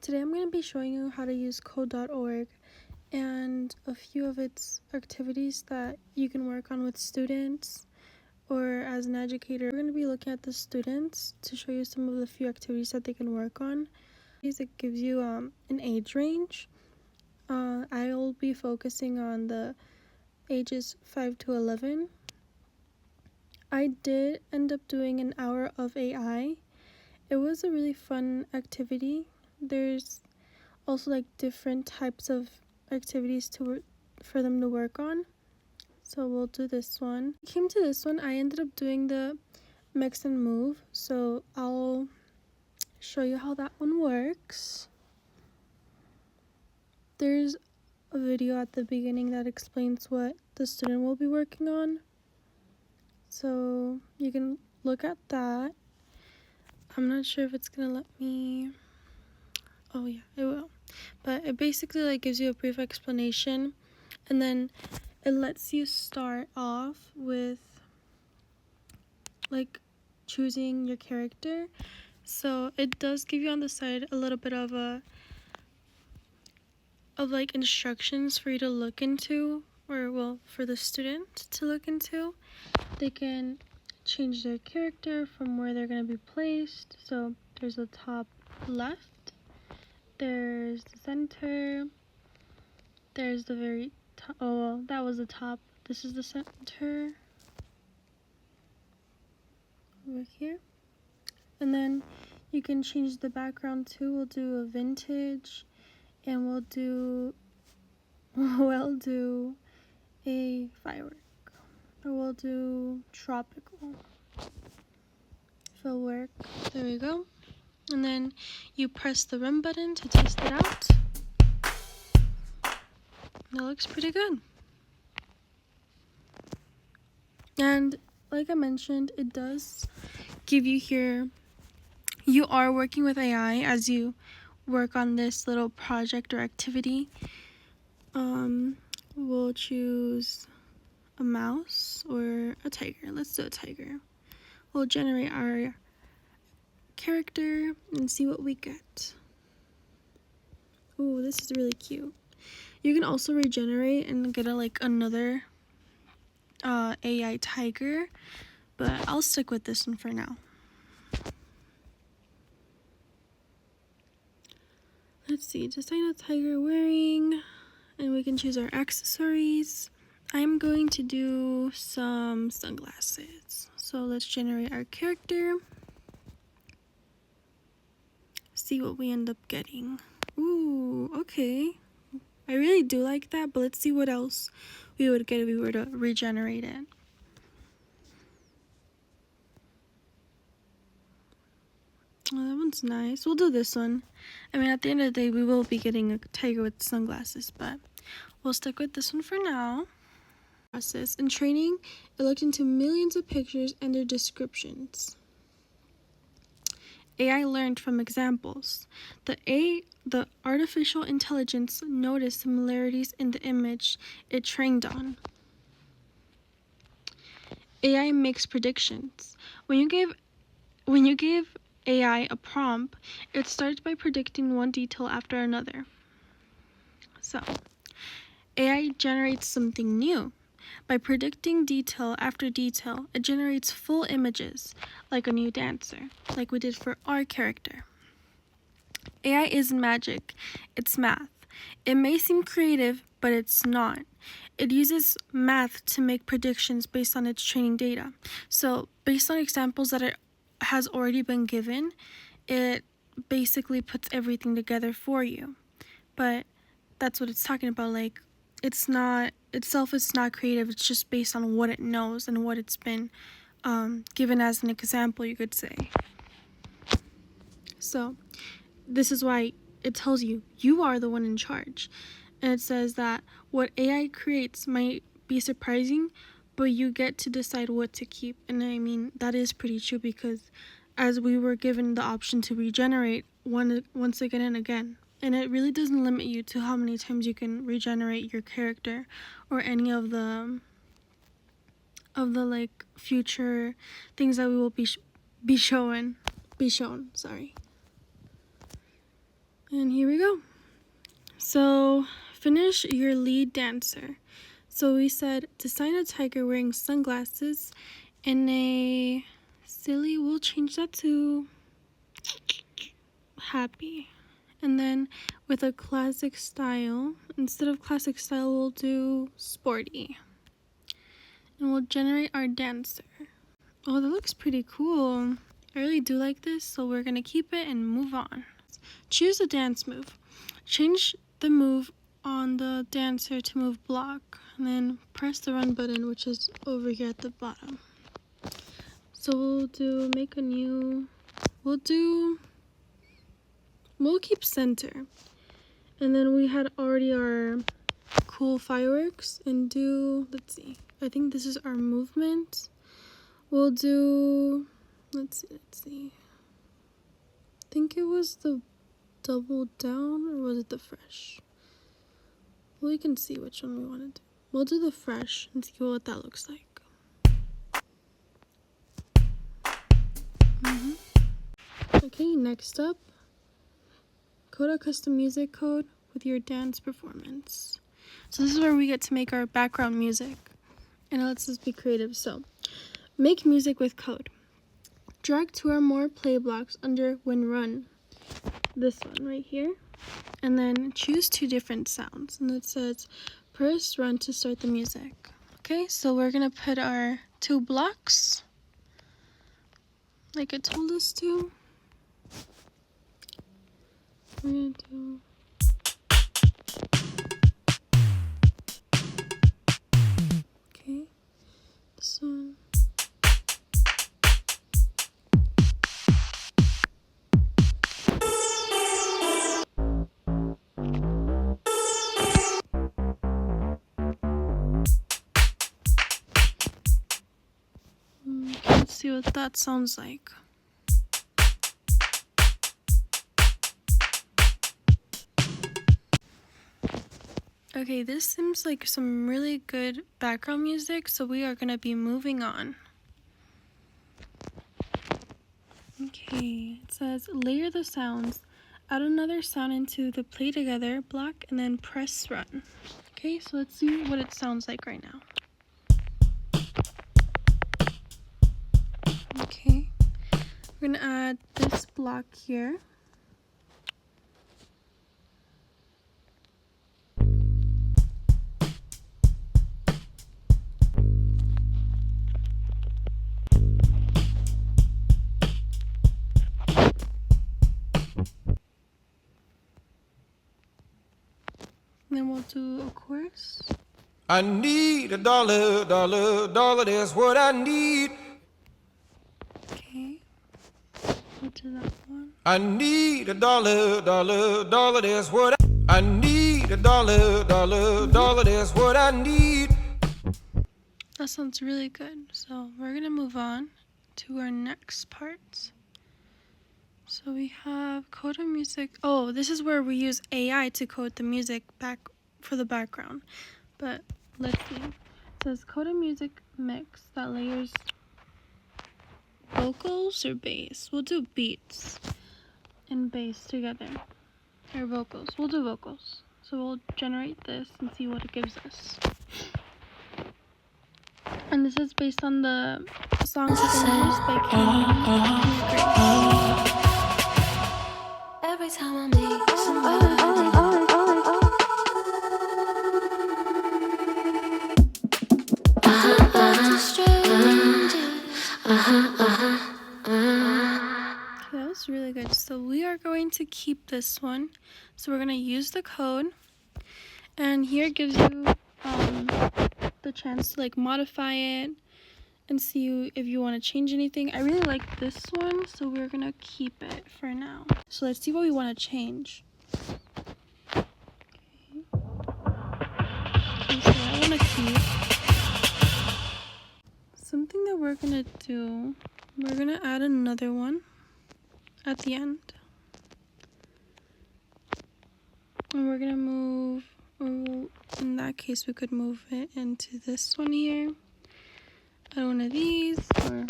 Today I'm going to be showing you how to use code.org and a few of its activities that you can work on with students or as an educator. We're going to be looking at the students to show you some of the few activities that they can work on. It gives you an age range. I'll be focusing on the ages 5 to 11. I did end up doing an hour of AI. It was a really fun activity. There's also like different types of activities for them to work on. So we'll do this one. Came to this one, I ended up doing the mix and move. So I'll show you how that one works. There's a video at the beginning that explains what the student will be working on. So you can look at that. I'm not sure if it's gonna let me. Oh yeah, it will. But it basically like gives you a brief explanation, and then it lets you start off with like choosing your character. So it does give you on the side a little bit of like instructions for you to look into, or well, for the student to look into. They can change their character from where they're going to be placed. So there's the top left, there's the center, there's the very top. Oh well, that was the top. This is the center over here. And then you can change the background too. We'll do a vintage, and we'll do a firework, or we'll do tropical. If it'll work. There we go. And then you press the run button to test it out. That looks pretty good. And like I mentioned, it does give you here, you are working with AI as you work on this little project or activity. We'll choose a mouse or a tiger. Let's do a tiger. We'll generate our character and see what we get. Oh, this is really cute. You can also regenerate and get another AI tiger, but I'll stick with this one for now. Let's see, design a tiger wearing, and we can choose our accessories. I'm going to do some sunglasses. So let's generate our character. See what we end up getting. Ooh, okay. I really do like that, but let's see what else we would get if we were to regenerate it. Oh, that one's nice. We'll do this one. I mean, at the end of the day, we will be getting a tiger with sunglasses, but we'll stick with this one for now. In training, it looked into millions of pictures and their descriptions. AI learned from examples. The artificial intelligence noticed similarities in the image it trained on. AI makes predictions. When you give AI a prompt, it starts by predicting one detail after another. So, AI generates something new. By predicting detail after detail, it generates full images, like a new dancer, like we did for our character. AI isn't magic, it's math. It may seem creative, but it's not. It uses math to make predictions based on its training data. So, based on examples that it has already been given, it basically puts everything together for you. But that's what it's talking about, like, it's not creative, it's just based on what it knows and what it's been given as an example, you could say. So this is why it tells you are the one in charge, and it says that what AI creates might be surprising, but you get to decide what to keep. And I mean, that is pretty true, because as we were given the option to regenerate once again and again, and it really doesn't limit you to how many times you can regenerate your character or any of the like future things that we will be shown. And here So finish your lead dancer. So we said design a tiger wearing sunglasses and a silly, we'll change that to happy. And then with a classic style, instead of classic style, we'll do sporty. And we'll generate our dancer. Oh, that looks pretty cool. I really do like this, so we're gonna keep it and move on. Choose a dance move. Change the move on the dancer to move block, and then press the run button, which is over here at the bottom. So we'll do make a new, we'll keep center. And then we had already our cool fireworks and do, let's see, I think this is our movement. We'll do, let's see. I think it was the double down, or was it the fresh? Well, we can see which one we want to do. We'll do the fresh and see what that looks like. Okay, next up, code a custom music code with your dance performance. So this is where we get to make our background music, and it lets us be creative. So make music with code. Drag 2 or more play blocks under when run. This one right here. And then choose 2 different sounds. And it says press run to start the music. Okay, so we're gonna put our 2 blocks like it told us to. We're gonna do okay, this one. Let's see what that sounds like. Okay, this seems like some really good background music, so we are gonna be moving on. Okay, it says layer the sounds, add another sound into the play together block, and then press run. Okay, so let's see what it sounds like right now. Okay, we're gonna add this block here. And then we'll do a chorus. I need $1, $1, that's what I need. Okay, we'll do that one. I need $1, $1, that's what I need $1, $1, that's what I need. That sounds really good. So we're gonna move on to our next part. So we have code a music. Oh, this is where we use AI to code the music back for the background. But let's see. It says code a music mix that layers vocals or bass. We'll do beats and bass together. Or vocals. We'll do vocals. So we'll generate this and see what it gives us. And this is based on the Songs of Enders by Kanye. Every time I meet somebody, Okay, that was really good. So we are going to keep this one. So we're going to use the code. And here it gives you the chance to like modify it and see if you want to change anything. I really like this one, so we're going to keep it for now. So let's see what we want to change. Okay, so I want to keep something that we're going to do. We're going to add another one at the end. And we're going to move, or in that case, we could move it into this one here. Add one of these, or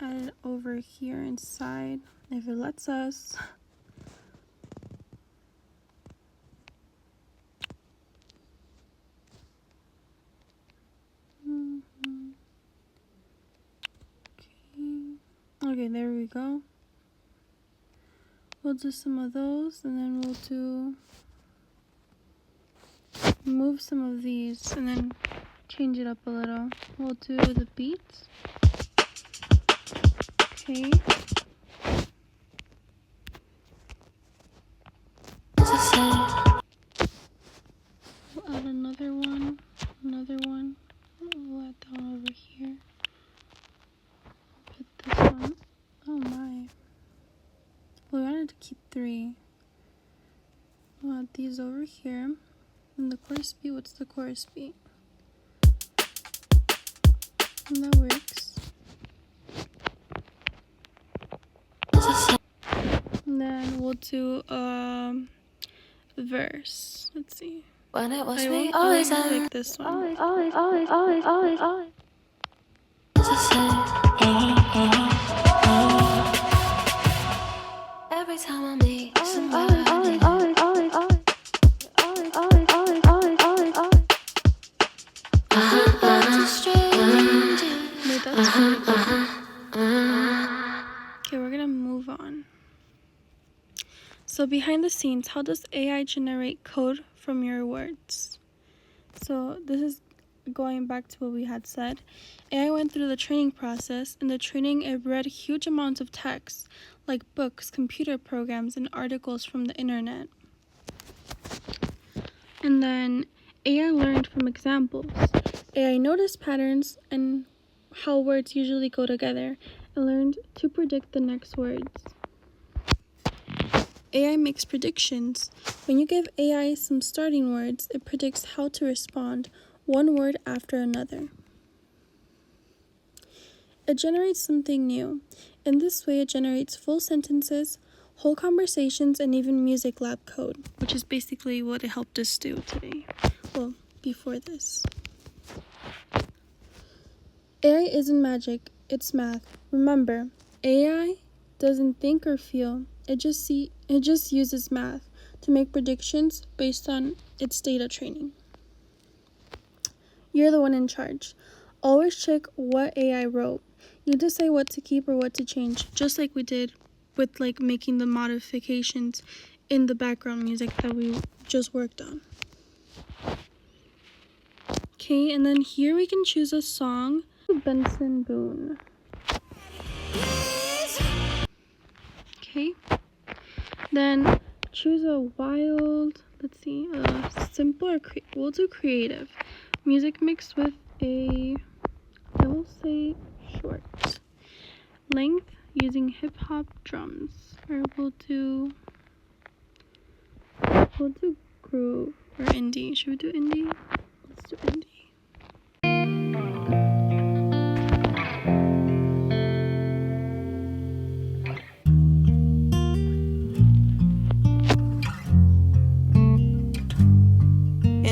add it over here inside, if it lets us. there we go. We'll do some of those, and then we'll move some of these, and then change it up a little. We'll do the beats. Okay. We'll add another one. We'll add that one over here. Put this one. Oh my. We wanted to keep 3. We'll add these over here. And the chorus beat, what's the chorus beat? And that works. And then we'll do verse. Let's see. When it was I me, won't always like this one. always every time I meet somebody. Wait, that's really good. Okay, we're gonna move on. So behind the scenes, how does AI generate code from your words? So this is going back to what we had said. AI went through the training process. In the training, it read huge amounts of text, like books, computer programs, and articles from the internet. And then AI learned from examples. AI noticed patterns and how words usually go together and learned to predict the next words. AI makes predictions. When you give AI some starting words, it predicts how to respond, one word after another. It generates something new. In this way, it generates full sentences, whole conversations, and even music lab code, which is basically what it helped us do today. Well, before this. AI isn't magic, it's math. Remember, AI doesn't think or feel. It just uses math to make predictions based on its data training. You're the one in charge. Always check what AI wrote. You decide what to keep or what to change, just like we did with making the modifications in the background music that we just worked on. Okay, and then here we can choose a song. Benson Boone. Okay. Then choose a wild, simple or we'll do creative. Music mixed with I will say short. Length using hip hop drums. Or we'll do groove or indie. Should we do indie? Let's do indie.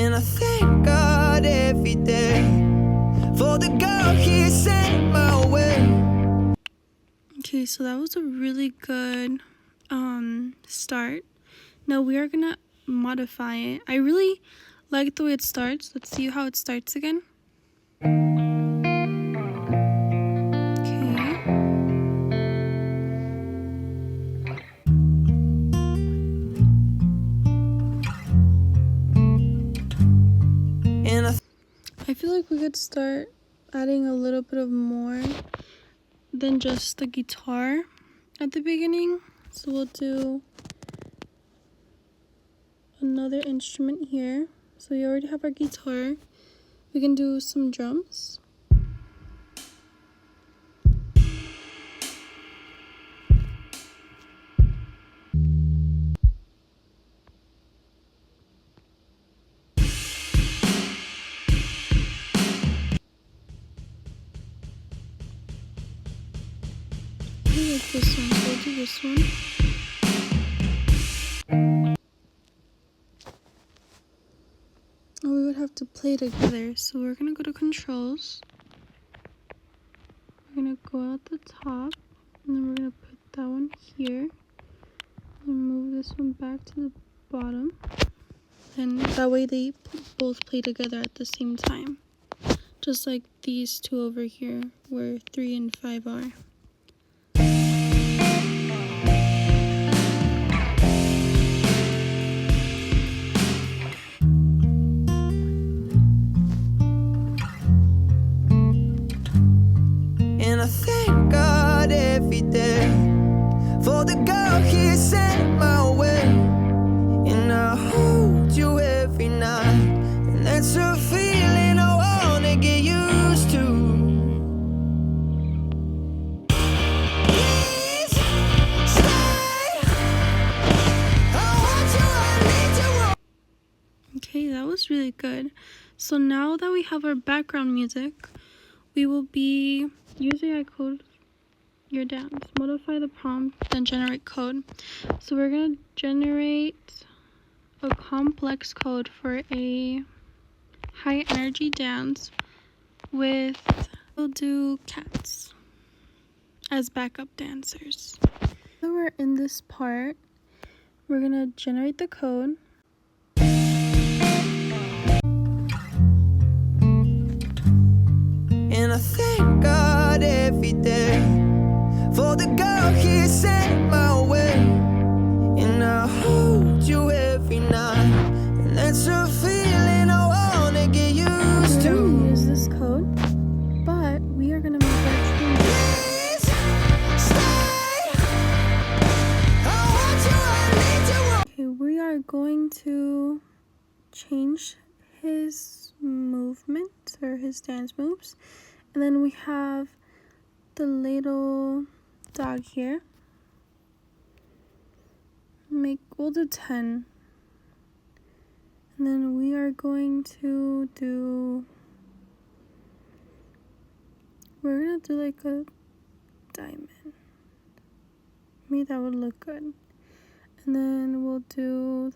And I thank God every day for the girl He sent my way. Okay, so that was a really good start. Now we are gonna modify it. I really like the way it starts. Let's see how it starts again. Okay. And I feel like we could start adding a little bit of more than just the guitar at the beginning. So we'll do another instrument here. So we already have our guitar. We can do some drums. I like this one, so we'll do this one. Oh, we would have to play together, so we're gonna go to controls. We're gonna go out the top, and then we're gonna put that one here, and move this one back to the bottom, and that way they both play together at the same time, just like these two over here, where 3 and 5 are. Okay, that was really good. So now that we have our background music, we will be using AI code your dance. Modify the prompt, then generate code. So we're gonna generate a complex code for a high energy dance with, we'll do cats as backup dancers. So we're in this part, we're gonna generate the code. And I thank God every day for the girl He sent my way. And I hold you every night, and that's a feeling I wanna get used We're gonna to. use this code, but we are gonna make our changes. Please stay. I want you, I need you. Okay, we are going to change his movement or his dance moves, and then we have the little dog here. We'll do 10, and then we are going to do, we're gonna do like a diamond. Maybe that would look good. And then we'll do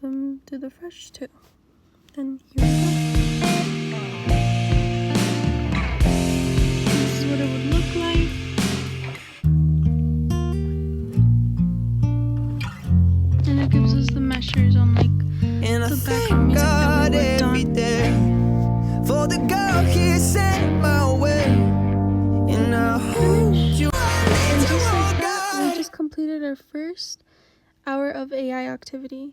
the fresh too. Then here we go. This is what it would look like. And it gives us the measures on like And I the thank background music that God we worked every on. day for the girl He sent my way. And I hold you, I And need you, just oh like that, we God. just completed our first hour of AI activity.